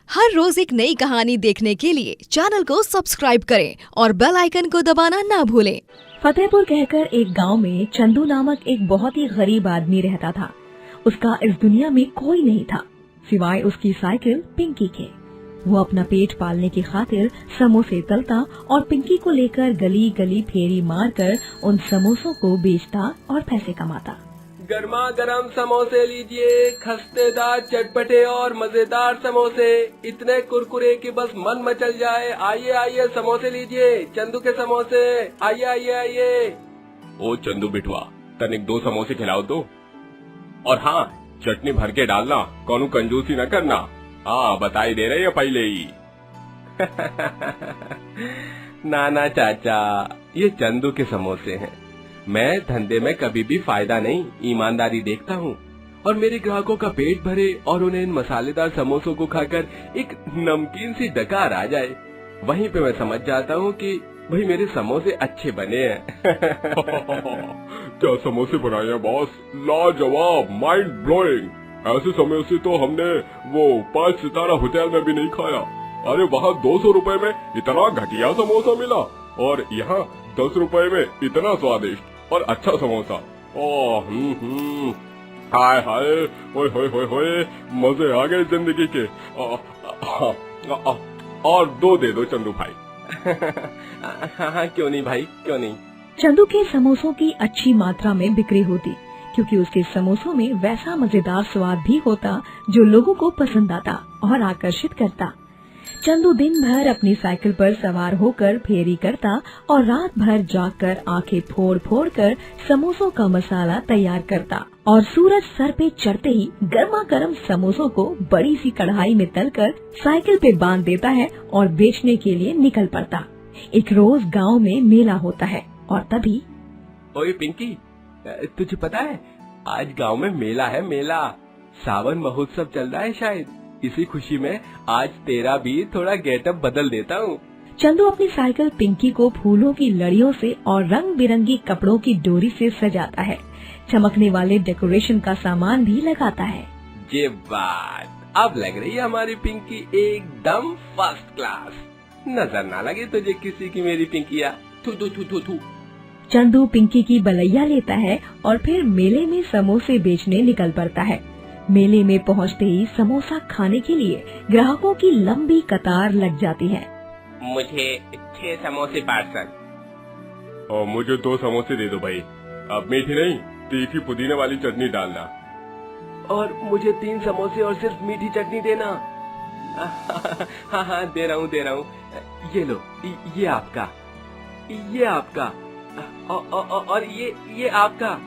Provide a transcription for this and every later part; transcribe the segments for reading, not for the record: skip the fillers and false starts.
हर रोज एक नई कहानी देखने के लिए चैनल को सब्सक्राइब करें और बेल आइकन को दबाना ना भूलें। फतेहपुर कहकर एक गांव में चंदू नामक एक बहुत ही गरीब आदमी रहता था। उसका इस दुनिया में कोई नहीं था सिवाय उसकी साइकिल पिंकी के। वो अपना पेट पालने की खातिर समोसे तलता और पिंकी को लेकर गली गली फेरी मारकर उन समोसों को बेचता और पैसे कमाता। गर्मा गर्म समोसे लीजिए, खस्तेदार चटपटे और मजेदार समोसे, इतने कुरकुरे कि बस मन मचल जाए। आइए आइए समोसे लीजिए, चंदू के समोसे, आइए आइए आइए। ओ चंदू बिठवा, तनिक 2 समोसे खिलाओ तो। और हाँ, चटनी भर के डालना, कौनो कंजूसी न करना। हाँ, बताई दे रहे हैं पहले ही। नाना चाचा, ये चंदू के समोसे हैं। मैं धंधे में कभी भी फायदा नहीं, ईमानदारी देखता हूँ और मेरे ग्राहकों का पेट भरे और उन्हें इन मसालेदार समोसों को खाकर एक नमकीन सी डकार आ जाए, वहीं पे मैं समझ जाता हूँ कि भाई मेरे समोसे अच्छे बने हैं। क्या समोसे बनाए हैं बॉस, लाजवाब, माइंड ब्लोइंग। ऐसे समोसे तो हमने वो 5 सितारा होटल में भी नहीं खाया। अरे वहाँ 200 रुपए में इतना घटिया समोसा मिला और यहाँ 10 रुपए में इतना स्वादिष्ट और अच्छा समोसा। ओह हाय हाय, ओए होए होए होए, मजे आ गए जिंदगी के। और 2 दे दो चंदू भाई। हाँ क्यों नहीं भाई, क्यों नहीं। चंदू के समोसों की अच्छी मात्रा में बिक्री होती क्योंकि उसके समोसों में वैसा मजेदार स्वाद भी होता जो लोगों को पसंद आता और आकर्षित करता। चंदू दिन भर अपनी साइकिल पर सवार होकर फेरी करता और रात भर जागकर आंखें फोड़ फोड़ कर समोसों का मसाला तैयार करता और सूरज सर पे चढ़ते ही गर्मा गर्म समोसों को बड़ी सी कढ़ाई में तलकर साइकिल पे बांध देता है और बेचने के लिए निकल पड़ता। एक रोज गांव में मेला होता है और तभी ओए पिंकी, तुझे पता है आज गांव में मेला है, मेला। सावन महोत्सव चल रहा है शायद। इसी खुशी में आज तेरा भी थोड़ा गेटअप बदल देता हूँ। चंदू अपनी साइकिल पिंकी को फूलों की लड़ियों से और रंग बिरंगी कपड़ों की डोरी से सजाता है। चमकने वाले डेकोरेशन का सामान भी लगाता है। ये बात अब लग रही है हमारी पिंकी एकदम फर्स्ट क्लास। नजर ना लगे तुझे किसी की मेरी पिंकिया। थू थू थू थू थू। चंदू पिंकी की बलैया लेता है और फिर मेले में समोसे बेचने निकल पड़ता है। मेले में पहुंचते ही समोसा खाने के लिए ग्राहकों की लंबी कतार लग जाती है। मुझे 6 समोसे पार्सल। और मुझे 2 समोसे दे दो भाई। अब मीठी नहीं, तीखी पुदीने वाली चटनी डालना। और मुझे 3 समोसे और सिर्फ मीठी चटनी देना। हाँ हाँ दे रहा हूँ। ये लो, ये आपका, ये आपका और ये आपका।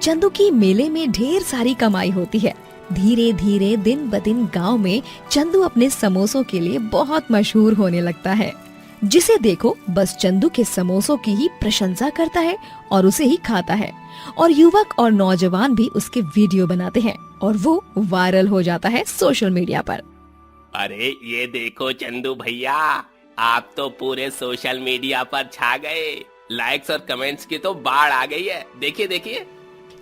चंदू की मेले में ढेर सारी कमाई होती है। धीरे धीरे दिन ब दिन गाँव में चंदू अपने समोसों के लिए बहुत मशहूर होने लगता है। जिसे देखो बस चंदू के समोसों की ही प्रशंसा करता है और उसे ही खाता है। और युवक और नौजवान भी उसके वीडियो बनाते हैं और वो वायरल हो जाता है सोशल मीडिया पर। अरे ये देखो चंदू भैया, आप तो पूरे सोशल मीडिया पर छा गए। लाइक्स और कमेंट्स की तो बाढ़ आ गई है। देखिए देखिए।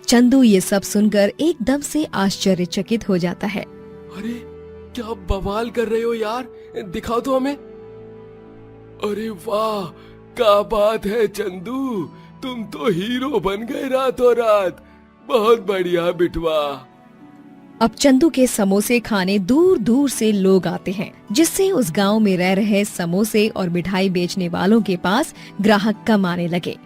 चंदू ये सब सुनकर एकदम से आश्चर्यचकित हो जाता है। अरे क्या बवाल कर रहे हो यार, दिखाओ तो हमें। अरे वाह, क्या बात है चंदू, तुम तो हीरो बन गए रातों रात। बहुत बढ़िया बिटवा। अब चंदू के समोसे खाने दूर दूर से लोग आते हैं, जिससे उस गांव में रह रहे समोसे और मिठाई बेचने वालों के पास ग्राहक कम आने लगे।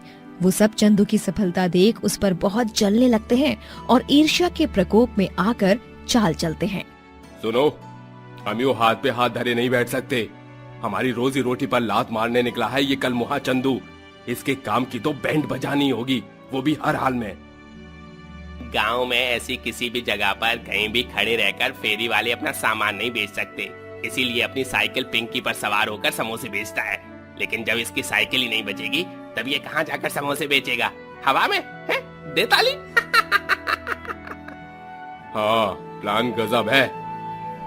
वो सब चंदू की सफलता देख उस पर बहुत जलने लगते हैं और ईर्ष्या के प्रकोप में आकर चाल चलते हैं। सुनो, हम यूँ हाथ पे हाथ धरे नहीं बैठ सकते। हमारी रोजी रोटी पर लात मारने निकला है ये कल मुहा चंदू। इसके काम की तो बैंड बजानी होगी, वो भी हर हाल में। गांव में ऐसी किसी भी जगह पर कहीं भी खड़े रहकर फेरी वाले अपना सामान नहीं बेच सकते, इसीलिए अपनी साइकिल पिंकी पर सवार होकर समोसे बेचता है। लेकिन जब इसकी साइकिल ही नहीं बचेगी तब ये कहाँ जाकर समोसे बेचेगा? हवा में है? दे ताली। हाँ, प्लान गजब है।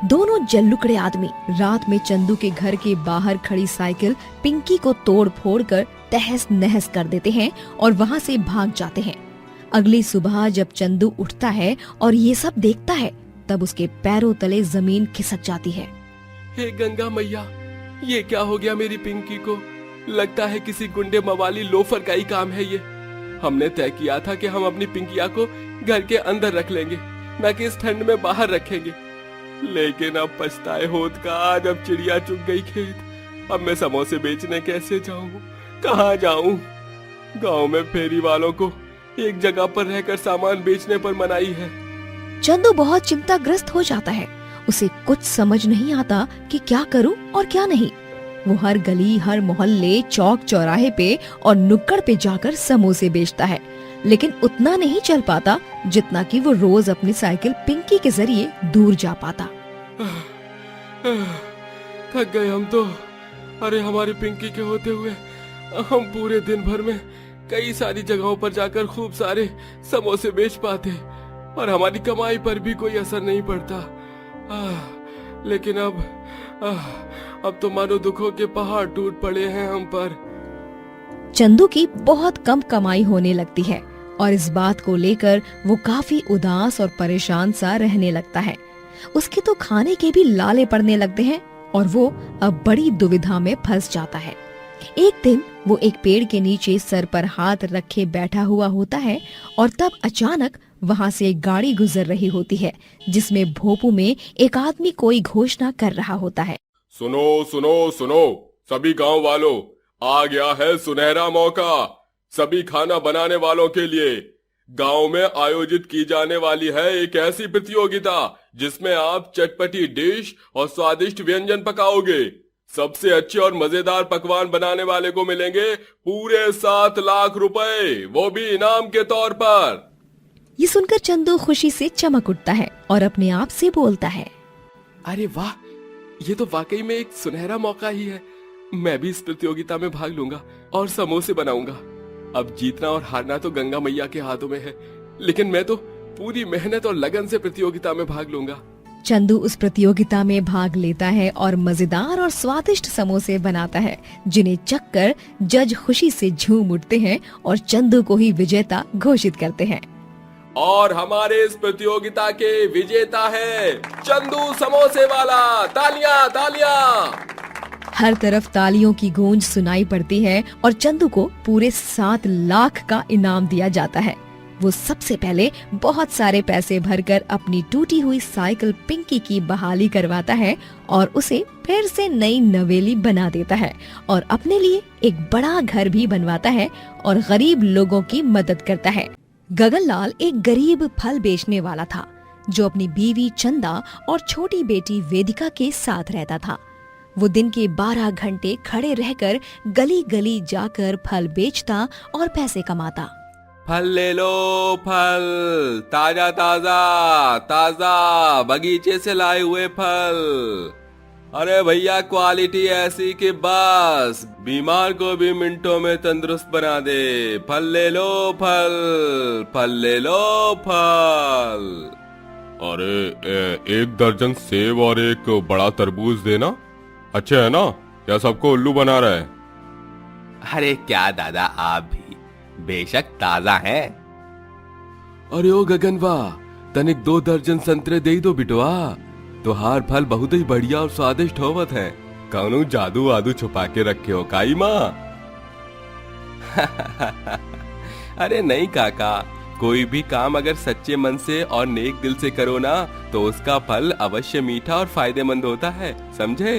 दोनों जल्लुकड़े आदमी रात में चंदू के घर के बाहर खड़ी साइकिल पिंकी को तोड़ फोड़ कर तहस नहस कर देते हैं और वहाँ से भाग जाते हैं। अगली सुबह जब चंदू उठता है और ये सब देखता है तब उसके पैरों तले जमीन खिसक जाती है। हे गंगा मैया, ये क्या हो गया मेरी पिंकी को? लगता है किसी गुंडे मवाली लोफर का ही काम है ये। हमने तय किया था कि हम अपनी पिंकिया को घर के अंदर रख लेंगे, न कि इस ठंड में बाहर रखेंगे। लेकिन अब पछताए होत का, जब चिड़िया चुग गई खेत। अब मैं समोसे बेचने कैसे जाऊं, कहाँ जाऊं? गांव में फेरी वालों को एक जगह पर रहकर सामान बेचने पर मनाही है। चंदू बहुत चिंताग्रस्त हो जाता है। उसे कुछ समझ नहीं आता कि क्या करूं और क्या नहीं। वो हर गली, हर मोहल्ले, चौक चौराहे पे और नुक्कड़ पे जाकर समोसे बेचता है, लेकिन उतना नहीं चल पाता जितना कि वो रोज अपनी साइकिल पिंकी के जरिए दूर जा पाता। थक गए हम तो। अरे हमारी पिंकी के होते हुए हम पूरे दिन भर में कई सारी जगहों पर जाकर खूब सारे समोसे बेच पाते और हमारी कमाई पर भी कोई असर नहीं पड़ता। लेकिन अब तो मानो दुखों के पहाड़ टूट पड़े हैं हम पर। चंदू की बहुत कम कमाई होने लगती है और इस बात को लेकर वो काफी उदास और परेशान सा रहने लगता है। उसके तो खाने के भी लाले पड़ने लगते हैं और वो अब बड़ी दुविधा में फंस जाता है। एक दिन वो एक पेड़ के नीचे सर पर हाथ रखे बैठा हुआ होता है और तब अचानक वहाँ से एक गाड़ी गुजर रही होती है, जिसमें भोपू में एक आदमी कोई घोषणा कर रहा होता है। सुनो सुनो सुनो सभी गांव वालों, आ गया है सुनहरा मौका सभी खाना बनाने वालों के लिए। गांव में आयोजित की जाने वाली है एक ऐसी प्रतियोगिता जिसमें आप चटपटी डिश और स्वादिष्ट व्यंजन पकाओगे। सबसे अच्छे और मजेदार पकवान बनाने वाले को मिलेंगे पूरे 7 लाख रुपए, वो भी इनाम के तौर पर। ये सुनकर चंदू खुशी से चमक उठता है और अपने आप से बोलता है, अरे वाह, ये तो वाकई में एक सुनहरा मौका ही है। मैं भी इस प्रतियोगिता में भाग लूंगा और समोसे बनाऊंगा। अब जीतना और हारना तो गंगा मैया के हाथों में है, लेकिन मैं तो पूरी मेहनत और लगन से प्रतियोगिता में भाग लूंगा। चंदू उस प्रतियोगिता में भाग लेता है और मजेदार और स्वादिष्ट समोसे बनाता है, जिन्हें चखकर जज खुशी से झूम उठते हैं और चंदू को ही विजेता घोषित करते हैं। और हमारे इस प्रतियोगिता के विजेता है चंदू समोसे वाला। तालियां तालियां। हर तरफ तालियों की गूंज सुनाई पड़ती है और चंदू को पूरे 7 लाख का इनाम दिया जाता है। वो सबसे पहले बहुत सारे पैसे भरकर अपनी टूटी हुई साइकिल पिंकी की बहाली करवाता है और उसे फिर से नई नवेली बना देता है और अपने लिए एक बड़ा घर भी बनवाता है और गरीब लोगों की मदद करता है। गगनलाल एक गरीब फल बेचने वाला था, जो अपनी बीवी चंदा और छोटी बेटी वेदिका के साथ रहता था। वो दिन के 12 घंटे खड़े रहकर गली गली जाकर फल बेचता और पैसे कमाता। फल ले लो, फल ताजा ताजा ताजा बगीचे से लाए हुए फल। अरे भैया, क्वालिटी ऐसी कि बस बीमार को भी मिनटों में तंदुरुस्त बना दे। फल ले लो, फल फल ले लो, फल। अरे 1 दर्जन सेब और एक बड़ा तरबूज देना। अच्छा है ना, या सबको उल्लू बना रहा है? अरे क्या दादा, आप भी बेशक ताजा है। अरे ओ गगनवा, तनिक 2 दर्जन संतरे दे दो बिटवा। तुहार फल बहुत ही बढ़िया और स्वादिष्ट होवत है। कौनो जादू वादू छुपा के रखे हो काई माँ? अरे नहीं काका, कोई भी काम अगर सच्चे मन से और नेक दिल से करो ना, तो उसका फल अवश्य मीठा और फायदेमंद होता है, समझे?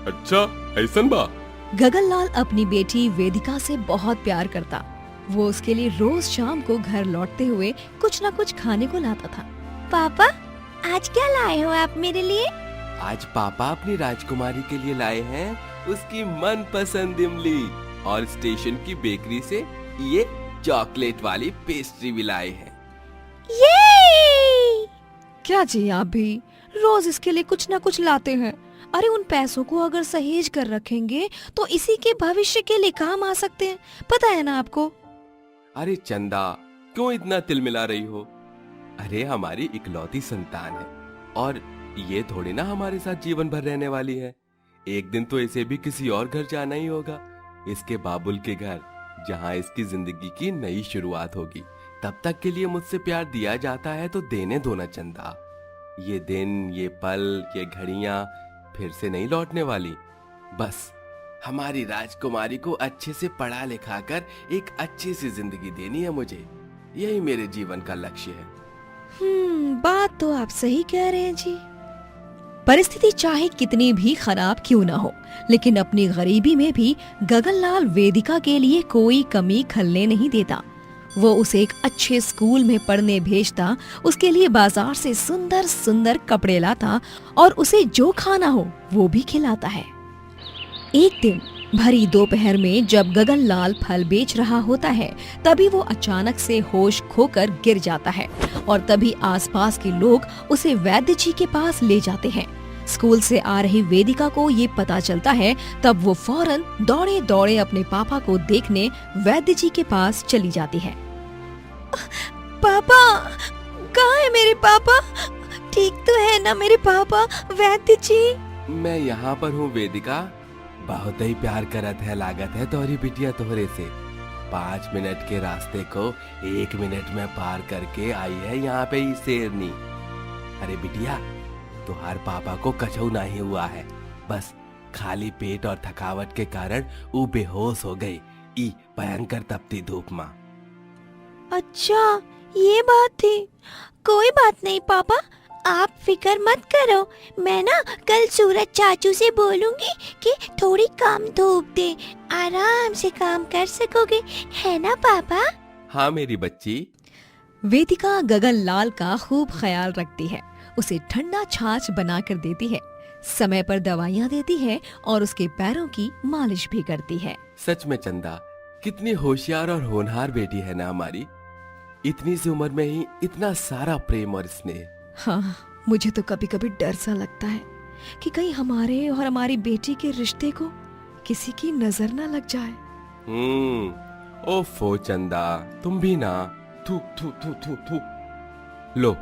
अच्छा ऐसन बा? गगनलाल अपनी बेटी वेदिका से बहुत प्यार करता। वो उसके लिए रोज शाम को घर लौटते हुए कुछ न कुछ खाने को लाता था। पापा, आज क्या लाए हो आप मेरे लिए? आज पापा अपनी राजकुमारी के लिए लाए हैं उसकी मनपसंद इमली, और स्टेशन की बेकरी से ये चॉकलेट वाली पेस्ट्री भी लाए हैं। ये क्या जी, आप भी रोज इसके लिए कुछ न कुछ लाते हैं। अरे उन पैसों को अगर सहेज कर रखेंगे तो इसी के भविष्य के लिए काम आ सकते हैं, पता है ना आपको? अरे चंदा, क्यों इतना तिलमिला रही हो? अरे हमारी इकलौती संतान है और ये थोड़ी ना हमारे साथ जीवन भर रहने वाली है। एक दिन तो इसे भी किसी और घर जाना ही होगा, इसके बाबुल के घर, जहाँ इसकी जिंदगी की नई शुरुआत होगी। तब तक के लिए मुझसे प्यार दिया जाता है तो देने दो ना चंदा। ये दिन, ये पल, ये घड़ियां फिर से नहीं लौटने वाली। बस हमारी राजकुमारी को अच्छे से पढ़ा लिखा कर एक अच्छी सी जिंदगी देनी है मुझे। यही मेरे जीवन का लक्ष्य है। बात तो आप सही कह रहे हैं जी। परिस्थिति चाहे कितनी भी खराब क्यों ना हो, लेकिन अपनी गरीबी में भी गगनलाल वेदिका के लिए कोई कमी खलने नहीं देता। वो उसे एक अच्छे स्कूल में पढ़ने भेजता, उसके लिए बाजार से सुंदर सुंदर कपड़े लाता और उसे जो खाना हो वो भी खिलाता है। एक दिन भरी दोपहर में जब गगनलाल फल बेच रहा होता है, तभी वो अचानक से होश खोकर गिर जाता है और तभी आसपास के लोग उसे वैद्य जी के पास ले जाते हैं। स्कूल से आ रही वेदिका को ये पता चलता है, तब वो फौरन दौड़े दौड़े अपने पापा को देखने वैद्य जी के पास चली जाती है। पापा, कहाँ है मेरे पापा? ठीक तो है ना मेरे पापा? वैद्य जी। मैं यहाँ पर हूँ वेदिका। बहुत ही प्यार करत है लागत है तोहरी बिटिया तोहरे से। 5 मिनट के रास्ते को 1 मिनट में पार करके आई है यहाँ पे ही शेरनी। अरे बिटिया, तुहार पापा को कछू नहीं हुआ है, बस खाली पेट और थकावट के कारण वो बेहोश हो गई ई भयंकर तपती धूप में। अच्छा, ये बात थी। कोई बात नहीं पापा, आप फिक्र मत करो। मैं ना कल सूरज चाचू से बोलूंगी कि थोड़ी कम धूप दे, आराम से काम कर सकोगे, है ना पापा? हाँ मेरी बच्ची। वेदिका गगनलाल का खूब ख्याल रखती है, उसे ठंडा छाछ बना कर देती है, समय पर दवाइयाँ देती है और उसके पैरों की मालिश भी करती है। सच में चंदा, कितनी होशियार और होनहार बेटी है ना हमारी। इतनी सी उम्र में ही इतना सारा प्रेम और स्नेह। हाँ, मुझे तो कभी कभी डर सा लगता है कि कहीं हमारे और हमारी बेटी के रिश्ते को किसी की नजर न लग जाए। ओफो चंदा, तुम भी ना। थू थू थू थू थू। लो,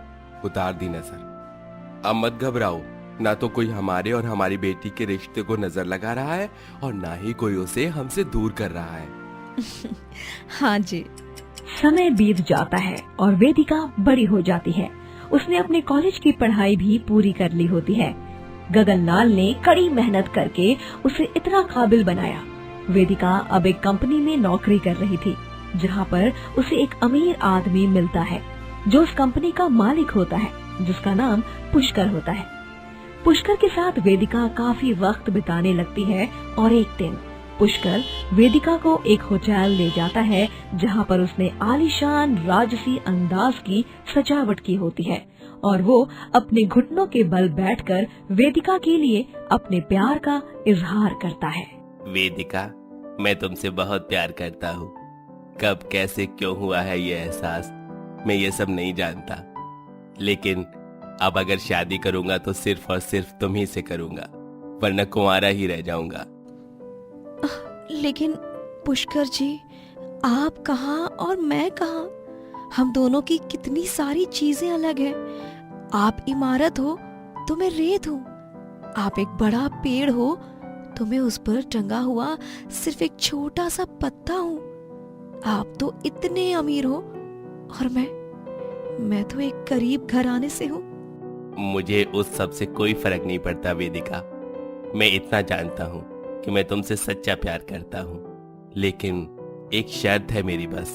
उतार दी नजर। अब मत घबराओ, ना तो कोई हमारे और हमारी बेटी के रिश्ते को नजर लगा रहा है और ना ही कोई उसे हमसे दूर कर रहा है। हाँ जी। समय बीत जाता है और वेदिका बड़ी हो जाती है। उसने अपने कॉलेज की पढ़ाई भी पूरी कर ली होती है। गगनलाल ने कड़ी मेहनत करके उसे इतना काबिल बनाया। वेदिका अब एक कंपनी में नौकरी कर रही थी, जहाँ पर उसे एक अमीर आदमी मिलता है जो उस कंपनी का मालिक होता है, जिसका नाम पुष्कर होता है। पुष्कर के साथ वेदिका काफी वक्त बिताने लगती है और एक दिन पुष्कर वेदिका को एक होटल ले जाता है, जहाँ पर उसने आलीशान राजसी अंदाज की सजावट की होती है और वो अपने घुटनों के बल बैठकर वेदिका के लिए अपने प्यार का इजहार करता है। वेदिका, मैं तुमसे बहुत प्यार करता हूँ। कब कैसे क्यों हुआ है ये एहसास, मैं ये सब नहीं जानता, लेकिन अब अगर शादी करूंगा तो सिर्फ और सिर्फ तुम ही से करूंगा, वरना कुंवारा ही रह जाऊंगा। लेकिन पुष्कर जी, आप कहाँ और मैं कहाँ? हम दोनों की कितनी सारी चीजें अलग हैं। आप इमारत हो तो मैं रेत हूँ, आप एक बड़ा पेड़ हो तो मैं उस पर टंगा हुआ सिर्फ एक छोटा सा पत्ता हूँ। आप तो इतने अमीर हो और मैं तो एक गरीब घराने से हूँ। मुझे उस सब से कोई फर्क नहीं पड़ता वेदिका। मैं इतना जानता हूँ कि मैं तुमसे सच्चा प्यार करता हूँ, लेकिन एक शर्त है मेरी बस,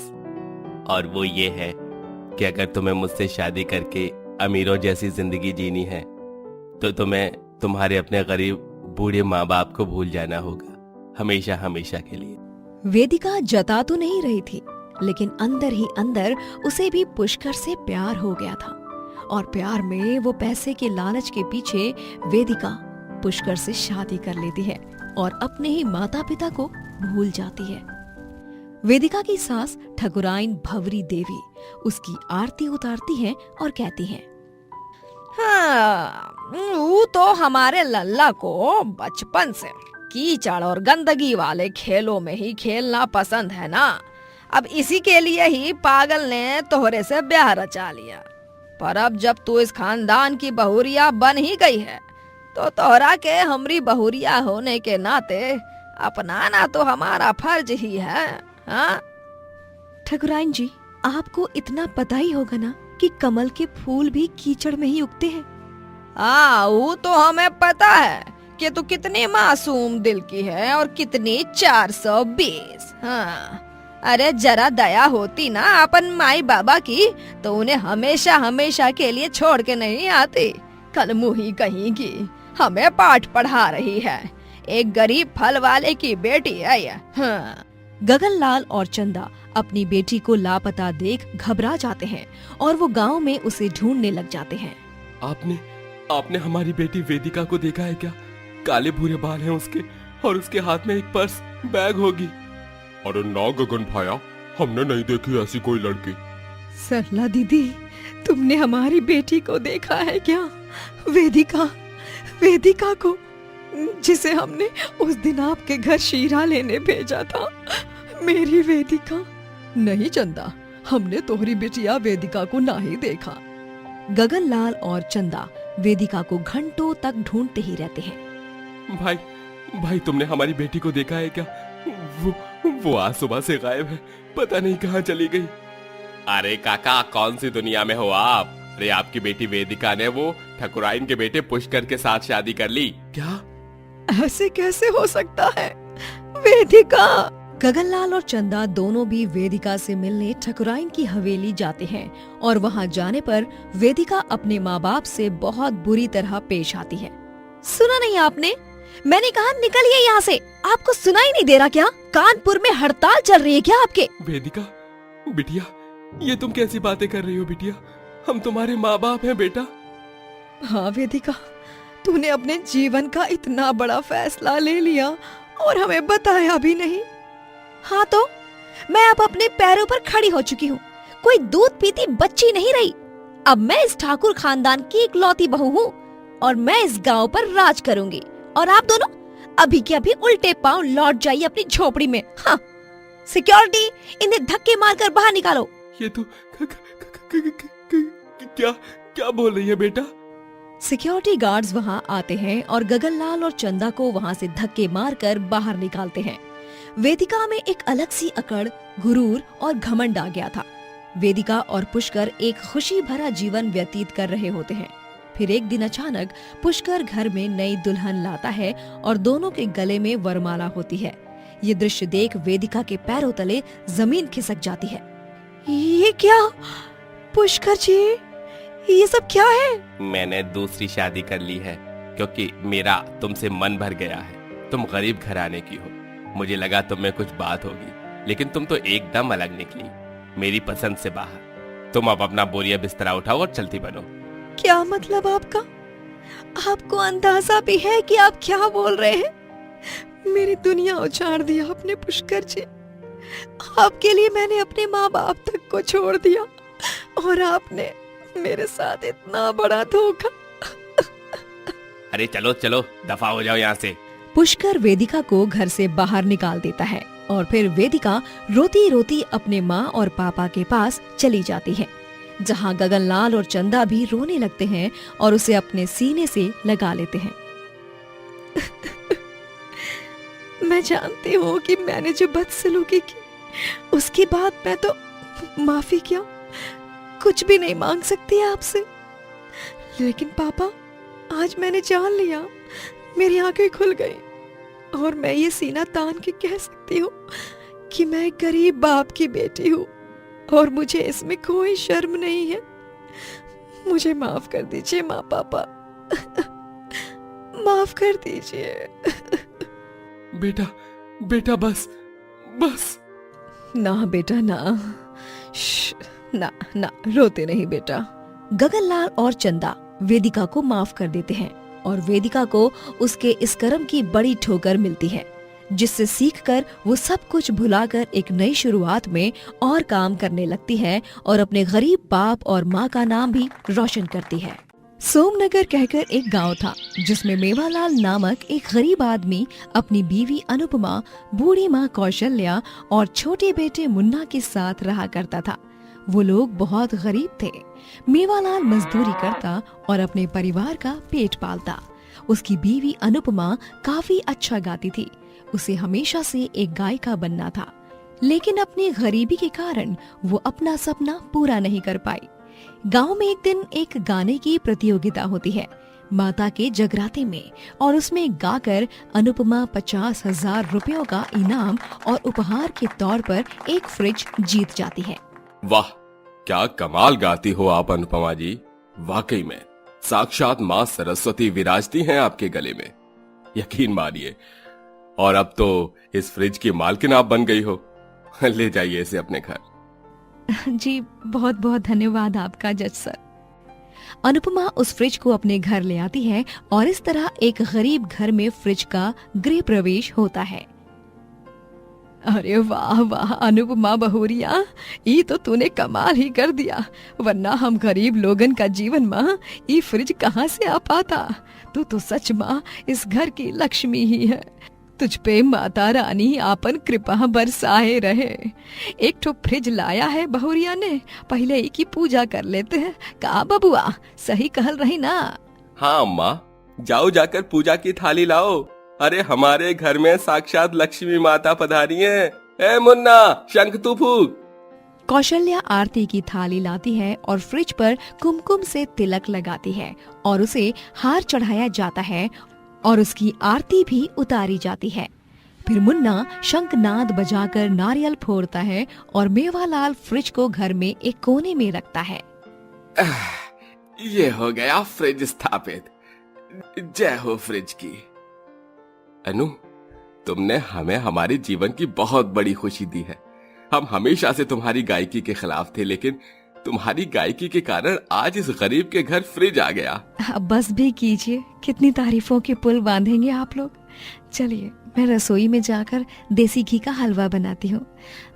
और वो ये है कि अगर तुम्हें मुझसे शादी करके अमीरों जैसी जिंदगी जीनी है तो तुम्हें तुम्हारे अपने गरीब बूढ़े माँ बाप को भूल जाना होगा, हमेशा हमेशा के लिए। वेदिका जता तो नहीं रही थी, लेकिन अंदर ही अंदर उसे भी पुष्कर से प्यार हो गया था और प्यार में वो पैसे के लालच के पीछे वेदिका पुष्कर से शादी कर लेती है और अपने ही माता पिता को भूल जाती है। वेदिका की सास ठकुराइन भवरी देवी उसकी आरती उतारती है और कहती है, हाँ, वो तो हमारे लल्ला को बचपन से कीचड़ और गंदगी वाले खेलों में ही खेलना पसंद है ना। अब इसी के लिए ही पागल ने तोहरे से ब्याह रचा लिया। पर अब जब तू इस खानदान की बहुरिया बन ही गई है तो तोहरा के हमरी बहुरिया होने के नाते अपनाना तो हमारा फर्ज ही है। हाँ ठकुराइन जी, आपको इतना पता ही होगा ना कि कमल के फूल भी कीचड़ में ही उगते हैं। हाँ, वो तो हमें पता है के तो कितने मासूम दिल की है और कितनी 420। हाँ, अरे जरा दया होती ना अपन माई बाबा की तो उन्हें हमेशा हमेशा के लिए छोड़ के नहीं आती। कल मुही कहीं की हमें पाठ पढ़ा रही है, एक गरीब फल वाले की बेटी है ये। हाँ। गगनलाल और चंदा अपनी बेटी को लापता देख घबरा जाते हैं और वो गांव में उसे ढूंढने लग जाते हैं। आपने हमारी बेटी वेदिका को देखा है क्या? काले भूरे बाल हैं उसके और उसके हाथ में एक पर्स बैग होगी। अरे ना गगन भाया, हमने नहीं देखी ऐसी कोई लड़की। सरला दीदी, तुमने हमारी बेटी को देखा है क्या? वेदिका को, जिसे हमने उस दिन आपके घर शीरा लेने भेजा था। मेरी वेदिका। नहीं चंदा, हमने तोहरी बिटिया वेदिका को ना ही देखा। गगनलाल और चंदा वेदिका को घंटों तक ढूंढते ही रहते हैं। भाई तुमने हमारी बेटी को देखा है क्या? वो आज सुबह से गायब है, पता नहीं कहाँ चली गई। अरे काका, कौन सी दुनिया में हो आप? अरे आपकी बेटी वेदिका ने वो ठकुराइन के बेटे पुष्कर के साथ शादी कर ली। क्या? ऐसे कैसे हो सकता है? वेदिका। गगनलाल और चंदा दोनों भी वेदिका से मिलने ठकुराइन की हवेली जाते हैं और वहां जाने पर वेदिका अपने माँ बाप से बहुत बुरी तरह पेश आती है। सुना नहीं आपने? मैंने कहा निकलिए यहाँ से। आपको सुनाई नहीं दे रहा क्या? कानपुर में हड़ताल चल रही है क्या आपके? वेदिका, बिटिया, ये तुम कैसी बातें कर रही हो बिटिया? हम तुम्हारे माँ बाप हैं बेटा। हाँ वेदिका, तूने अपने जीवन का इतना बड़ा फैसला ले लिया और हमें बताया भी नहीं। हाँ तो मैं अब अपने पैरों पर खड़ी हो चुकी हूँ, कोई दूध पीती बच्ची नहीं रही। अब मैं इस ठाकुर खानदान की इकलौती बहू हूँ और मैं इस गांव पर राज करूंगी। और आप दोनों अभी के अभी उल्टे पांव लौट जाइए अपनी झोपड़ी में। हाँ, सिक्योरिटी, इन्हें धक्के मारकर बाहर निकालो। ये तो क्या बोल रही है बेटा? सिक्योरिटी गार्ड्स वहां आते हैं और गगनलाल और चंदा को वहां से धक्के मारकर बाहर निकालते हैं। वेदिका में एक अलग सी अकड़, गुरूर और घमंड आ गया था। वेदिका और पुष्कर एक खुशी भरा जीवन व्यतीत कर रहे होते हैं। फिर एक दिन अचानक पुष्कर घर में नई दुल्हन लाता है और दोनों के गले में वरमाला होती है। ये दृश्य देख वेदिका के पैरों तले जमीन खिसक जाती है। ये क्या? पुष्कर जी, ये सब क्या है? मैंने दूसरी शादी कर ली है क्योंकि मेरा तुमसे मन भर गया है। तुम गरीब घराने की हो, मुझे लगा तुम में कुछ बात होगी, लेकिन तुम तो एकदम अलग निकली, मेरी पसंद से बाहर। तुम अब अपना बोरिया बिस्तरा उठाओ और चलती बनो। क्या मतलब आपका? आपको अंदाजा भी है कि आप क्या बोल रहे हैं? मेरी दुनिया उजाड़ दी आपने पुष्कर जी। आपके लिए मैंने अपने माँ बाप तक को छोड़ दिया और आपने मेरे साथ इतना बड़ा धोखा। अरे चलो चलो, दफा हो जाओ यहाँ से। पुष्कर वेदिका को घर से बाहर निकाल देता है और फिर वेदिका रोती रोती अपने माँ और पापा के पास चली जाती है, जहाँ गगनलाल और चंदा भी रोने लगते हैं और उसे अपने सीने से लगा लेते हैं। मैं जानती हूँ कि मैंने जो बदसलूकी की, उसके बाद मैं तो माफी क्या, कुछ भी नहीं मांग सकती आपसे। लेकिन पापा, आज मैंने जान लिया, मेरी आंखें खुल गई और मैं ये सीना तान के कह सकती हूँ कि मैं एक गरीब बाप की बेटी हूँ और मुझे इसमें कोई शर्म नहीं है। मुझे माफ कर दीजिए माँ पापा, माफ कर दीजिए। बेटा बस। ना बेटा ना, ना रोते नहीं बेटा। गगनलाल और चंदा वेदिका को माफ कर देते हैं और वेदिका को उसके इस कर्म की बड़ी ठोकर मिलती है, जिससे सीखकर वो सब कुछ भुलाकर एक नई शुरुआत में और काम करने लगती है और अपने गरीब बाप और माँ का नाम भी रोशन करती है। सोमनगर कहकर एक गांव था, जिसमें मेवालाल नामक एक गरीब आदमी अपनी बीवी अनुपमा, बूढ़ी माँ कौशल्या और छोटे बेटे मुन्ना के साथ रहा करता था। वो लोग बहुत गरीब थे। मेवालाल मजदूरी करता और अपने परिवार का पेट पालता। उसकी बीवी अनुपमा काफी अच्छा गाती थी। उसे हमेशा से एक गायिका बनना था, लेकिन अपनी गरीबी के कारण वो अपना सपना पूरा नहीं कर पाई। गांव में एक दिन एक गाने की प्रतियोगिता होती है। माता के जगराते में और उसमें गाकर अनुपमा 50,000 रुपयों का इनाम और उपहार के तौर पर एक फ्रिज जीत जाती है। वाह, क्या कमाल गाती हो आप अनुपमा जी। वाकई में साक्षात माँ सरस्वती विराजती हैं आपके गले में, यकीन मानिए। और अब तो इस फ्रिज की मालकिन आप बन गई हो। ले जाइए इसे अपने घर। जी बहुत बहुत धन्यवाद आपका जज सर। अनुपमा उस फ्रिज को अपने घर ले आती है और इस तरह एक गरीब घर में फ्रिज का गृह प्रवेश होता है। अरे वाह वाह अनुपमा बहुरिया, ये तो तूने कमाल ही कर दिया, वरना हम गरीब लोगन का जीवन माँ ये फ्रिज कहाँ से आ पाता। तू तो सच माँ इस घर की लक्ष्मी ही है। तुझ पे माता रानी आपन कृपा बरसाए रहे। एक ठो फ्रिज लाया है बहुरिया ने, पहले ही की पूजा कर लेते हैं। का बबुआ सही कहल रही ना? हाँ अम्मा, जाओ जाकर पूजा की थाली लाओ। अरे हमारे घर में साक्षात लक्ष्मी माता पधारी है। ए मुन्ना, शंख तू फूक। कौशल्या आरती की थाली लाती है और फ्रिज पर कुमकुम से तिलक लगाती है और उसे हार चढ़ाया जाता है और उसकी आरती भी उतारी जाती है। फिर मुन्ना शंखनाद बजाकर नारियल फोड़ता है और मेवालाल फ्रिज को घर में एक कोने में रखता है। ये हो गया फ्रिज स्थापित। जय हो फ्रिज की। अनु, तुमने हमें हमारे जीवन की बहुत बड़ी खुशी दी है। हम हमेशा से तुम्हारी गायकी के खिलाफ थे, लेकिन तुम्हारी गायकी के कारण आज इस गरीब के घर फ्रिज आ गया। अब बस भी कीजिए, कितनी तारीफों के पुल बांधेंगे आप लोग। चलिए मैं रसोई में जाकर देसी घी का हलवा बनाती हूँ।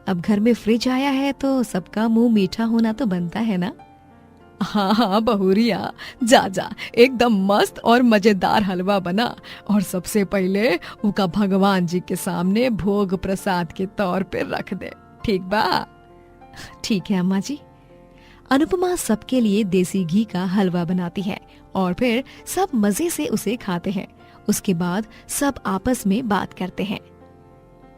अब घर में फ्रिज आया है तो सबका मुंह मीठा होना तो बनता है ना। हाँ हाँ बहुरिया, जा जा एकदम मस्त और मजेदार हलवा बना और सबसे पहले उसका भगवान जी के सामने भोग प्रसाद के तौर पे रख दे, ठीक बा? ठीक है अम्मा जी। अनुपमा सबके लिए देसी घी का हलवा बनाती है और फिर सब मजे से उसे खाते हैं। उसके बाद सब आपस में बात करते हैं।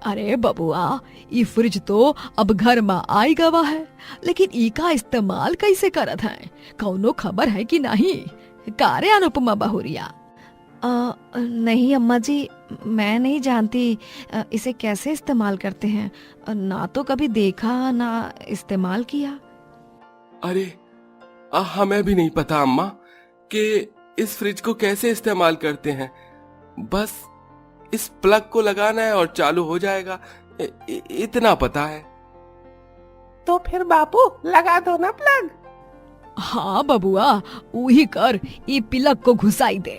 अरे बबुआ, ये फ्रिज तो अब घर में आई गवा है, लेकिन इका इस्तेमाल कैसे करत है? कौनो खबर है कि नहीं? कारे अनुपमा बहुरिया? नहीं अम्मा जी, मैं नहीं जानती इसे कैसे इस्तेमाल करते हैं। ना तो कभी देखा ना इस्तेमाल किया। अरे हमें भी नहीं पता अम्मा कि इस फ्रिज को कैसे इस्तेमाल करते हैं। बस इस प्लग को लगाना है और चालू हो जाएगा, इतना पता है। तो फिर बापू लगा दो ना प्लग। हाँ बबुआ, वही कर, ये प्लग को घुसाई दे।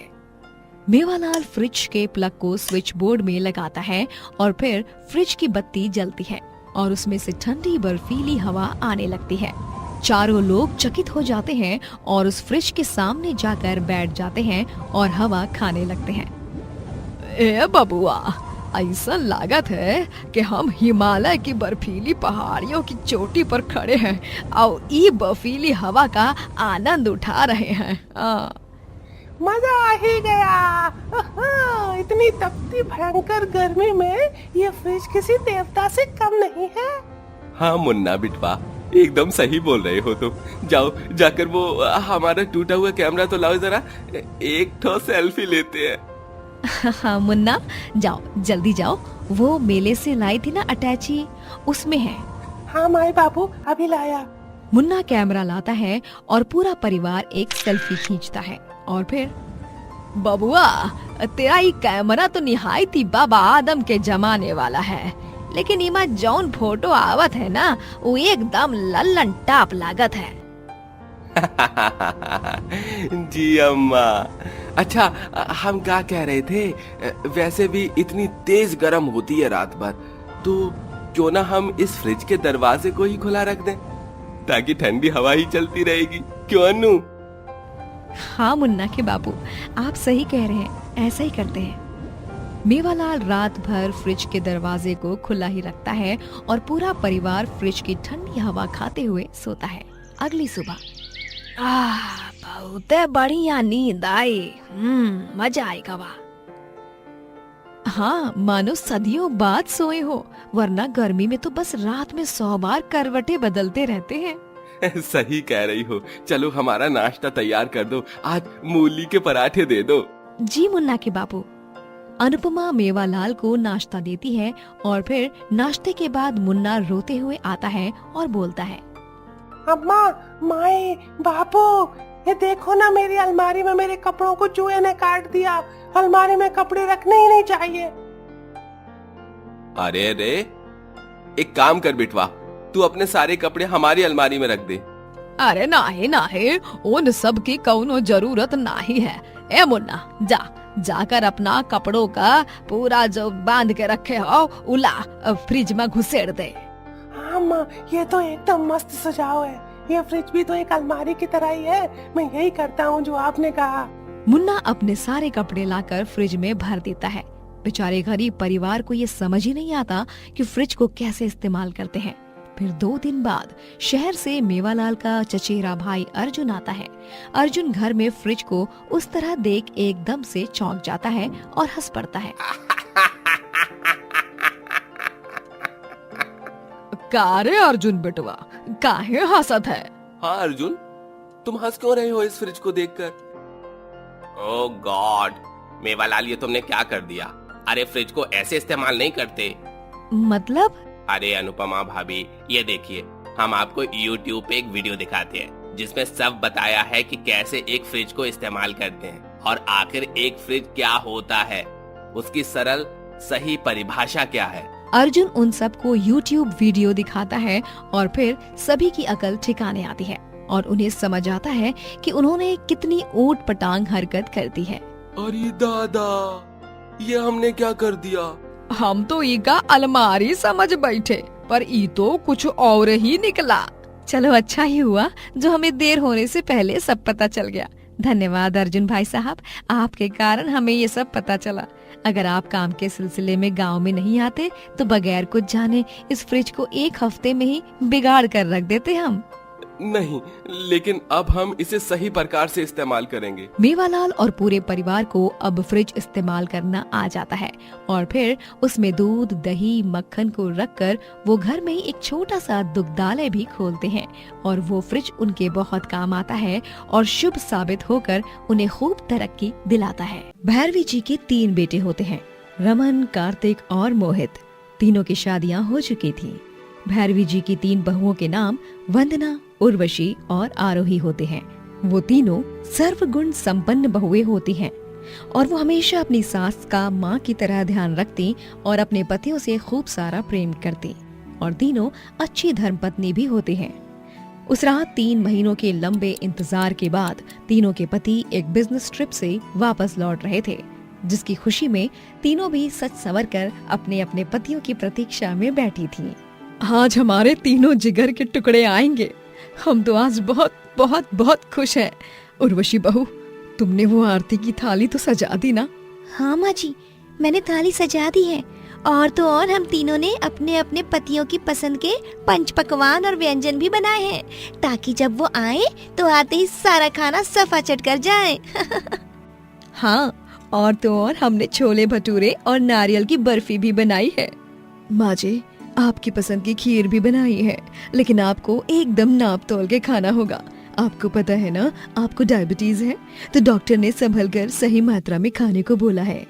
मेवालाल फ्रिज के प्लग को स्विच बोर्ड में लगाता है और फिर फ्रिज की बत्ती जलती है और उसमें से ठंडी बर्फीली हवा आने लगती है। चारों लोग चकित हो जाते हैं और उस फ्रिज के सामने जाकर बैठ जाते हैं और हवा खाने लगते हैं। ए बबुआ, ऐसा लागत है कि हम हिमालय की बर्फीली पहाड़ियों की चोटी पर खड़े हैं और ये बर्फीली हवा का आनंद उठा रहे हैं। मजा आ ही गया। इतनी तपती भयंकर गर्मी में ये फ्रिज किसी देवता से कम नहीं है। हाँ मुन्ना बिटवा, एकदम सही बोल रहे हो तुम। जाओ जाकर वो हमारा टूटा हुआ कैमरा तो लाओ जरा, एक ठो सेल्फी लेते हैं। हाँ मुन्ना, जाओ जल्दी जाओ, वो मेले से लाई थी ना अटैची, उसमें है। हाँ माई बाबू, अभी लाया। मुन्ना कैमरा लाता है और पूरा परिवार एक सेल्फी खींचता है और फिर बबुआ, तेरा ये कैमरा तो निहायती बाबा आदम के जमाने वाला है, लेकिन इमा जौन फोटो आवत है ना, वो एकदम लल्लन टाप लागत है। जी अम्मा। अच्छा, हम क्या कह रहे थे, वैसे भी इतनी तेज गर्म होती है रात भर, तो क्यों ना हम इस फ्रिज के दरवाजे को ही खुला रख दें, ताकि ठंडी हवा ही चलती रहेगी। क्यों अनु? हाँ मुन्ना के बाबू, आप सही कह रहे हैं, ऐसा ही करते हैं। मेवालाल रात भर फ्रिज के दरवाजे को खुला ही रखता है और पूरा परिवार फ्रिज की ठंडी हवा खाते हुए सोता है। अगली सुबह बहुत बढ़िया नींद आई। मजा आएगा वाह। हाँ, मानो सदियों बाद सोए हो, वरना गर्मी में तो बस रात में 100 बार करवटें बदलते रहते हैं। सही कह रही हो। चलो हमारा नाश्ता तैयार कर दो, आज मूली के पराठे दे दो। जी मुन्ना के बाबू। अनुपमा मेवालाल को नाश्ता देती है और फिर नाश्ते के बाद मुन्ना रोते हुए आता है और बोलता है, अम्मा, माई, बापू, ये देखो ना, मेरी अलमारी में मेरे कपड़ों को चूहे ने काट दिया। अलमारी में कपड़े रखने ही नहीं चाहिए। अरे रे, एक काम कर बिटवा, तू अपने सारे कपड़े हमारी अलमारी में रख दे। अरे नाही नाही, उन सब की कौनो जरूरत नहीं है। ए मुन्ना, जाकर अपना कपड़ों का पूरा जो बांध के रखे हो उला फ्रिज में घुसेड़ दे। हाँ माँ, ये तो एकदम मस्त सुझाव है। ये फ्रिज भी तो एक अलमारी की तरह ही है। मैं यही करता हूँ जो आपने कहा। मुन्ना अपने सारे कपड़े लाकर फ्रिज में भर देता है। बेचारे गरीब परिवार को ये समझ ही नहीं आता कि फ्रिज को कैसे इस्तेमाल करते हैं। फिर 2 दिन बाद शहर से मेवालाल का चचेरा भाई अर्जुन आता है। अर्जुन घर में फ्रिज को उस तरह देख एकदम से चौंक जाता है और हंस पड़ता है। कारे अर्जुन बेटवा, काहे हंसत है? हाँ अर्जुन, तुम हंस क्यों रहे हो इस फ्रिज को देखकर? ओह गॉड, मेवालाल ये तुमने क्या कर दिया? अरे फ्रिज को ऐसे इस्तेमाल नहीं करते। मतलब? अरे अनुपमा भाभी, ये देखिए, हम आपको YouTube पे एक वीडियो दिखाते हैं जिसमें सब बताया है कि कैसे एक फ्रिज को इस्तेमाल करते हैं और आखिर एक फ्रिज क्या होता है, उसकी सरल सही परिभाषा क्या है। अर्जुन उन सबको YouTube वीडियो दिखाता है और फिर सभी की अकल ठिकाने आती है और उन्हें समझ आता है कि उन्होंने कितनी ऊट पटांग हरकत कर दी है। अरे दादा, ये हमने क्या कर दिया? हम तो ईका अलमारी समझ बैठे, पर ई तो कुछ और ही निकला। चलो अच्छा ही हुआ जो हमें देर होने से पहले सब पता चल गया। धन्यवाद अर्जुन भाई साहब, आपके कारण हमें ये सब पता चला। अगर आप काम के सिलसिले में गांव में नहीं आते तो बगैर कुछ जाने इस फ्रिज को 1 हफ्ते में ही बिगाड़ कर रख देते हम। नहीं, लेकिन अब हम इसे सही प्रकार से इस्तेमाल करेंगे। मेवालाल और पूरे परिवार को अब फ्रिज इस्तेमाल करना आ जाता है और फिर उसमें दूध, दही, मक्खन को रखकर वो घर में ही एक छोटा सा दुग्धालय भी खोलते हैं और वो फ्रिज उनके बहुत काम आता है और शुभ साबित होकर उन्हें खूब तरक्की दिलाता है। भैरवी जी के 3 बेटे होते हैं, रमन, कार्तिक और मोहित। तीनों की शादियाँ हो चुकी थी। भैरवी जी की 3 बहुओं के नाम वंदना, उर्वशी और आरोही होते हैं। वो तीनों सर्वगुण संपन्न बहुएं होती हैं और वो हमेशा अपनी सास का माँ की तरह ध्यान रखती और अपने पतियों से खूब सारा प्रेम करती और तीनों अच्छी धर्मपत्नी भी होती हैं। उस रात 3 महीनों के लंबे इंतजार के बाद तीनों के पति एक बिजनेस ट्रिप से वापस लौट रहे थे, जिसकी खुशी में तीनों भी सच संवर कर अपने अपने पतियों की प्रतीक्षा में बैठी थीं। आज हमारे तीनों जिगर के टुकड़े आएंगे। हम तो आज बहुत बहुत बहुत खुश हैं। उर्वशी बहू, तुमने वो आरती की थाली तो सजा दी ना? हाँ माँ जी, मैंने थाली सजा दी है। और तो और हम तीनों ने अपने अपने पतियों की पसंद के पंच पकवान और व्यंजन भी बनाए हैं, ताकि जब वो आए तो आते ही सारा खाना सफा चट कर जाए। हाँ, और तो और हमने छोले भटूरे और नारियल की बर्फी भी बनाई है। माँ जी, आपकी पसंद की खीर भी बनाई है, लेकिन आपको एकदम नाप तोल के खाना होगा। आपको पता है ना, आपको डायबिटीज है, तो डॉक्टर ने संभल कर सही मात्रा में खाने को बोला है।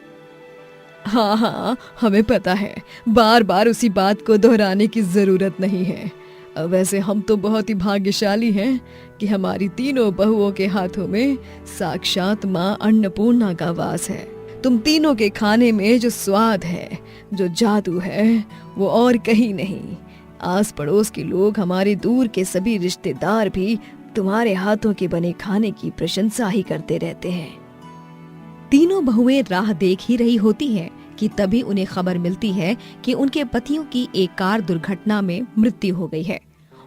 हाँ हाँ, हमें पता है, बार बार उसी बात को दोहराने की जरूरत नहीं है। वैसे हम तो बहुत ही भाग्यशाली हैं कि हमारी तीनों बहुओं के हाथों में साक्षात माँ अन्नपूर्णा का वास है। तुम तीनों के खाने में जो स्वाद है, जो जादू है, वो और कहीं नहीं। आस पड़ोस के लोग, हमारे दूर के सभी रिश्तेदार भी तुम्हारे हाथों के बने खाने की प्रशंसा ही करते रहते हैं। तीनों बहुएं राह देख ही रही होती हैं कि तभी उन्हें खबर मिलती है कि उनके पतियों की एक कार दुर्घटना में मृत्यु हो गई है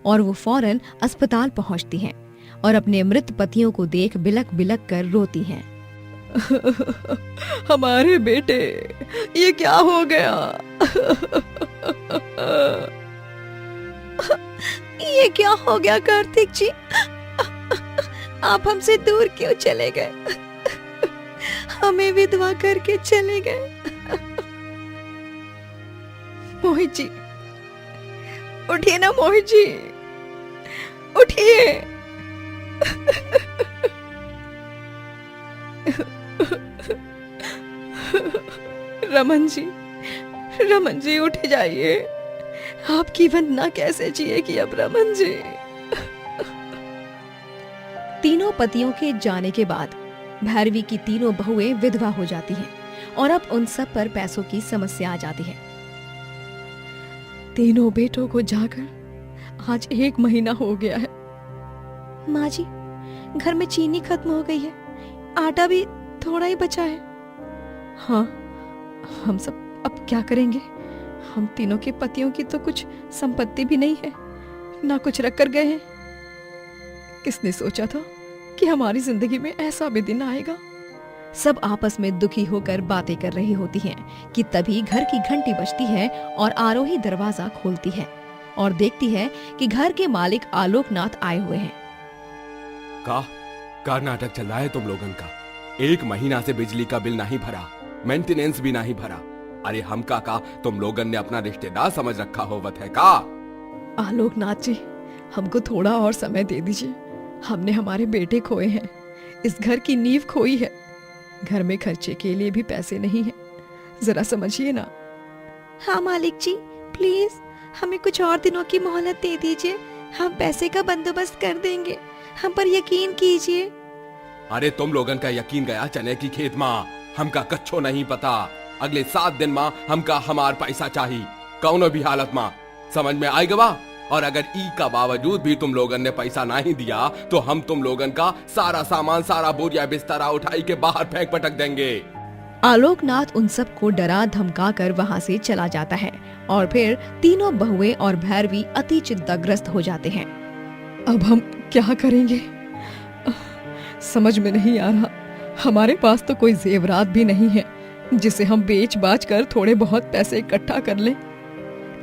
और वो फौरन अस्पताल पहुंचती हैं और अपने मृत पतियों को देख बिलक बिलक कर रोती हैं। हमारे बेटे, ये क्या हो गया? ये क्या हो गया कार्तिक जी? आप हमसे दूर क्यों चले गए? हमें विधवा करके चले गए। मोहित जी, उठिए ना मोहित जी, उठिए। रमन जी उठ जाइए। आपकी वंदना कैसे जिएगी अब रमन जी। तीनों पतियों के जाने के बाद भैरवी की तीनों बहुएं विधवा हो जाती हैं और अब उन सब पर पैसों की समस्या आ जाती है। तीनों बेटों को जाकर आज 1 महीना हो गया है। माँ जी, घर में चीनी खत्म हो गई है, आटा भी थोड़ा ही बचा है। हाँ, हम सब अब क्या करेंगे? हम तीनों के पतियों की तो कुछ संपत्ति भी नहीं है, ना कुछ रख कर गए हैं। किसने सोचा था कि हमारी जिंदगी में ऐसा भी दिन आएगा। सब आपस में दुखी होकर बातें कर रही होती हैं कि तभी घर की घंटी बजती है और आरोही दरवाजा खोलती है और देखती है कि घर के मालिक आलोकनाथ आए हुए हैं। का नाटक चल रहा है तुम लोगन का? 1 महीना से बिजली का बिल नहीं भरा, मेंटेनेंस भी नहीं भरा। अरे हम का तुम लोगन ने अपना रिश्तेदार समझ रखा होवत है का? आलोकनाथ जी, हमको थोड़ा और समय दे दीजिए। हमने हमारे बेटे खोए हैं, इस घर की नींव खोई है, घर में खर्चे के लिए भी पैसे नहीं हैं। जरा समझिए ना। हाँ मालिक जी, प्लीज हमें कुछ और दिनों की मोहलत दे दीजिए। हम पैसे का बंदोबस्त कर देंगे, हम पर यकीन कीजिए। अरे तुम लोगन का यकीन गया चने की खेत माँ, हमका कच्छो नहीं पता। अगले 7 दिन माँ हमका हमार पैसा चाहिए, कौनो भी हालत माँ। समझ में आई गवा? और अगर ई का बावजूद भी तुम लोगन ने पैसा नहीं दिया तो हम तुम लोगन का सारा सामान, सारा बोरिया बिस्तरा उठाई के बाहर फेंक पटक देंगे। आलोकनाथ उन सब को डरा धमका कर वहाँ से चला जाता है और फिर तीनों बहुएं और भैरवी अति चिंताग्रस्त हो जाते हैं। अब हम क्या करेंगे समझ में नहीं आ रहा। हमारे पास तो कोई जेवरात भी नहीं है जिसे हम बेच बाच कर थोड़े बहुत पैसे इकट्ठा कर लें।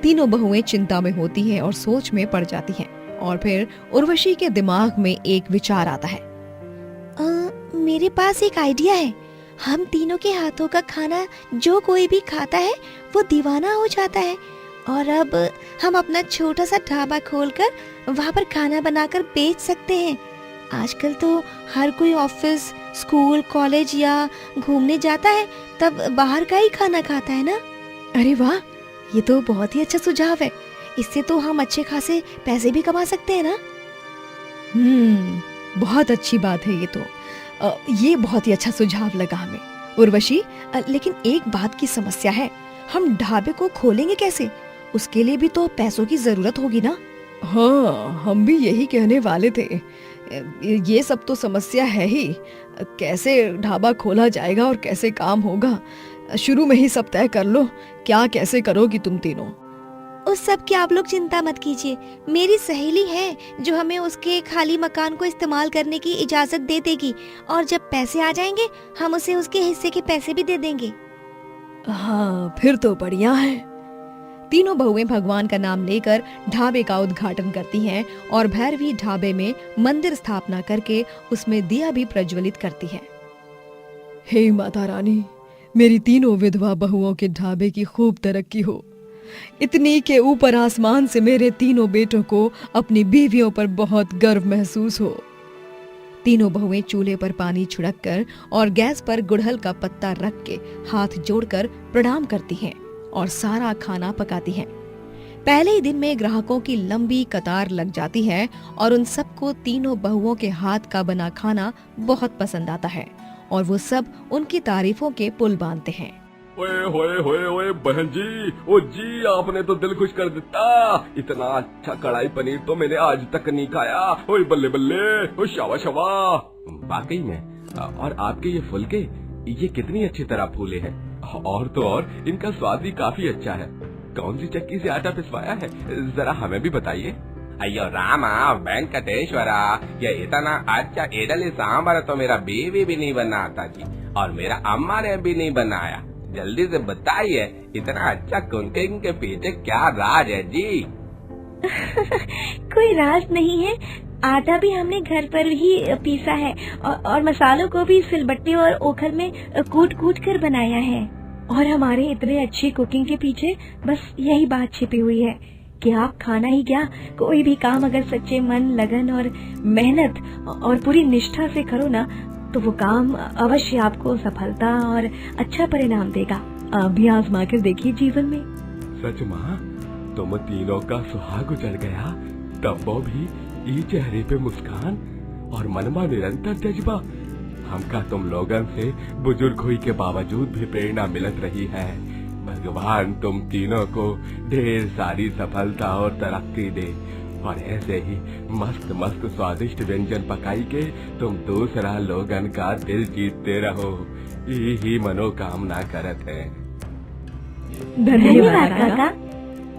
तीनों बहुएं चिंता में होती हैं और सोच में पड़ जाती हैं और फिर उर्वशी के दिमाग में एक विचार आता है। मेरे पास एक आइडिया है। हम तीनों के हाथों का खाना जो कोई भी खाता है वो दीवाना हो जाता है और अब हम अपना छोटा सा ढाबा खोलकर वहाँ पर खाना बनाकर बेच सकते हैं। आजकल तो हर कोई ऑफिस, स्कूल, कॉलेज या घूमने जाता है तब बाहर का ही खाना खाता है ना। अरे वाह, ये तो बहुत ही अच्छा सुझाव है। इससे तो हम अच्छे खासे पैसे भी कमा सकते हैं ना। बहुत अच्छी बात है ये तो। ये बहुत ही अच्छा सुझाव लगा हमें। उर्वशी, लेकिन एक बात की समस्या है, हम ढाबे को खोलेंगे कैसे? उसके लिए भी तो पैसों की जरूरत होगी ना। हाँ, हम भी यही कहने वाले थे। ये सब तो समस्या है ही, कैसे ढाबा खोला जाएगा और कैसे काम होगा। शुरू में ही सब तय कर लो, क्या कैसे करोगी तुम तीनों। उस सब की आप लोग चिंता मत कीजिए। मेरी सहेली है जो हमें उसके खाली मकान को इस्तेमाल करने की इजाजत दे देगी और जब पैसे आ जाएंगे हम उसे उसके हिस्से के पैसे भी दे देंगे। हाँ, फिर तो बढ़िया है। तीनों बहुएं भगवान का नाम लेकर ढाबे का उद्घाटन करती हैं और भैरवी ढाबे में मंदिर स्थापना करके उसमें दिया भी प्रज्वलित करती है। हे माता रानी, मेरी तीनों विधवा बहुओं के ढाबे की खूब तरक्की हो। इतनी के ऊपर आसमान से मेरे तीनों बेटों को अपनी बीवियों पर बहुत गर्व महसूस हो। तीनों बहुएं चूल्हे पर पानी छिड़क कर और गैस पर गुड़हल का पत्ता रख के हाथ जोड़कर प्रणाम करती हैं और सारा खाना पकाती हैं। पहले ही दिन में ग्राहकों की लंबी कतार लग जाती है और उन सबको तीनों बहुओं के हाथ का बना खाना बहुत पसंद आता है और वो सब उनकी तारीफों के पुल बांधते हैं। ओए बहन जी, ओ जी, आपने तो दिल खुश कर देता। इतना अच्छा कढ़ाई पनीर तो मैंने आज तक नहीं खाया। ओए बल्ले बल्ले, ओ शावा शावा। वाकई में, और आपके ये फुलके, ये कितनी अच्छी तरह फूले हैं। और तो और इनका स्वाद भी काफी अच्छा है। कौन सी चक्की से आटा पिसवाया है, जरा हमें भी बताइए। अयो रामा वेंकटेश्वरा, ये इतना अच्छा इडली सांभर तो मेरा बीवी भी नहीं बनाता जी, और मेरा अम्मा ने भी नहीं बनाया। जल्दी से बताइए, इतना अच्छा कुकिंग के पीछे क्या राज है जी? कोई राज नहीं है, आटा भी हमने घर पर ही पीसा है और मसालों को भी सिलबट्टे और ओखल में कूट कूट कर बनाया है। और हमारे इतने अच्छी कुकिंग के पीछे बस यही बात छिपी हुई है कि आप खाना ही क्या, कोई भी काम अगर सच्चे मन, लगन और मेहनत और पूरी निष्ठा से करो ना, तो वो काम अवश्य आपको सफलता और अच्छा परिणाम देगा। आप भी आजमा कर देखिए जीवन में। सच माँ, तुम तीनों का सुहाग उजड़ गया, तब वो भी ये चेहरे पे मुस्कान और मन में निरंतर जज्बा। हमका तुम लोगन से बुजुर्ग हुई के बावजूद भी प्रेरणा मिलत रही है। भगवान तुम तीनों को ढेर सारी सफलता और तरक्की दे, और ऐसे ही मस्त मस्त स्वादिष्ट व्यंजन पकाई के तुम दूसरा लोगन का दिल जीतते रहो, यही मनोकामना करत है। धन्यवाद काका।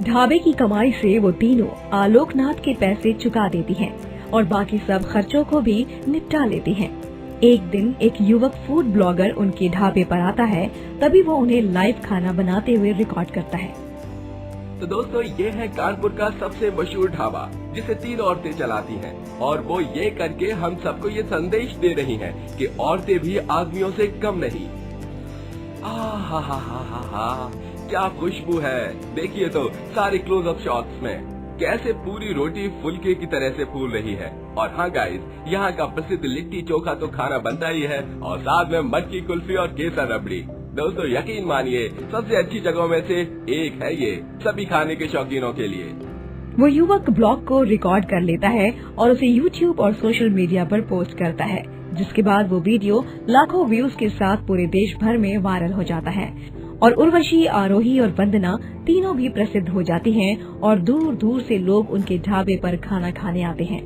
ढाबे की कमाई से वो तीनों आलोकनाथ के पैसे चुका देती हैं और बाकी सब खर्चों को भी निपटा लेती हैं। एक दिन एक युवक फूड ब्लॉगर उनके ढाबे पर आता है, तभी वो उन्हें लाइव खाना बनाते हुए रिकॉर्ड करता है। तो दोस्तों, ये है कानपुर का सबसे मशहूर ढाबा जिसे 3 औरतें चलाती हैं, और वो ये करके हम सबको ये संदेश दे रही हैं कि औरतें भी आदमियों से कम नहीं। हा, क्या खुशबू है। देखिए तो सारे क्लोजअप शॉट्स में कैसे पूरी रोटी फुलके की तरह से फूल रही है। और हाँ गाइस, यहाँ का प्रसिद्ध लिट्टी चोखा तो खाना बनता ही है, और साथ में मटकी कुल्फी और केसर रबड़ी। दोस्तों यकीन मानिए, सबसे अच्छी जगहों में से एक है ये, सभी खाने के शौकीनों के लिए। वो युवक ब्लॉग को रिकॉर्ड कर लेता है और उसे YouTube और सोशल मीडिया पर पोस्ट करता है, जिसके बाद वो वीडियो लाखों व्यूज के साथ पूरे देश भर में वायरल हो जाता है और उर्वशी, आरोही और वंदना तीनों भी प्रसिद्ध हो जाती हैं और दूर दूर से लोग उनके ढाबे पर खाना खाने आते हैं।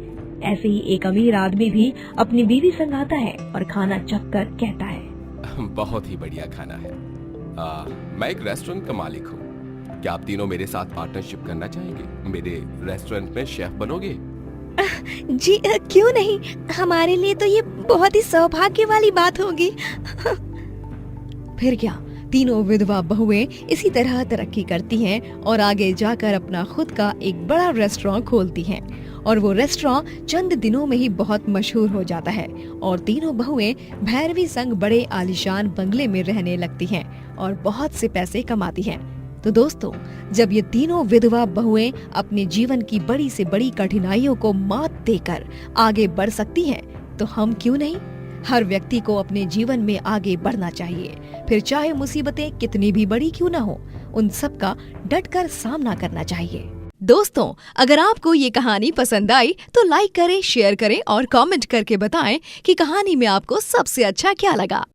ऐसे ही एक अमीर आदमी भी अपनी बीवी संग आता है और खाना चखकर कहता है, बहुत ही बढ़िया खाना है। मैं एक रेस्टोरेंट का मालिक हूँ, क्या आप तीनों मेरे साथ पार्टनरशिप करना चाहेंगे? मेरे रेस्टोरेंट में शेफ बनोगे? जी क्यों नहीं, हमारे लिए तो ये बहुत ही सौभाग्य वाली बात होगी। फिर क्या, तीनों विधवा बहुएं इसी तरह तरक्की करती हैं और आगे जाकर अपना खुद का एक बड़ा रेस्टोरेंट खोलती हैं, और वो रेस्टोरेंट चंद दिनों में ही बहुत मशहूर हो जाता है और तीनों बहुएं भैरवी संग बड़े आलीशान बंगले में रहने लगती हैं और बहुत से पैसे कमाती हैं। तो दोस्तों, जब ये तीनों विधवा बहुएं अपने जीवन की बड़ी से बड़ी कठिनाइयों को मात देकर आगे बढ़ सकती हैं, तो हम क्यों नहीं? हर व्यक्ति को अपने जीवन में आगे बढ़ना चाहिए, फिर चाहे मुसीबतें कितनी भी बड़ी क्यों न हो, उन सब का डटकर सामना करना चाहिए। दोस्तों, अगर आपको ये कहानी पसंद आई तो लाइक करें, शेयर करें और कमेंट करके बताएं कि कहानी में आपको सबसे अच्छा क्या लगा।